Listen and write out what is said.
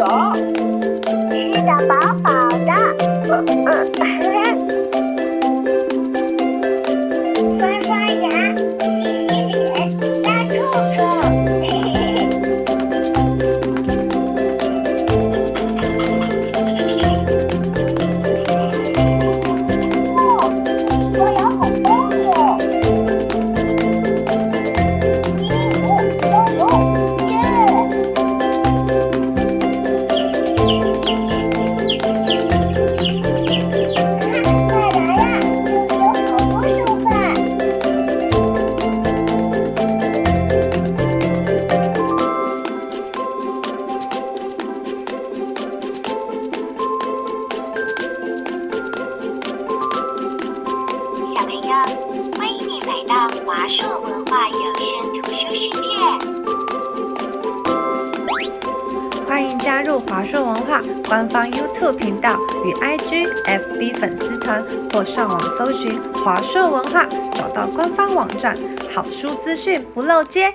饱。吃得饱饱的。刷刷牙，洗洗脸，打臭臭。哇，刷牙好棒哟！衣服加油，耶！快来呀，这里有好多剩饭。小朋友，欢迎你来到华硕文化有声图书世界。欢迎加入华硕文化官方 YouTube 频道与 IG、FB 粉丝团，或上网搜寻华硕文化，找到官方网站，好书资讯不漏接。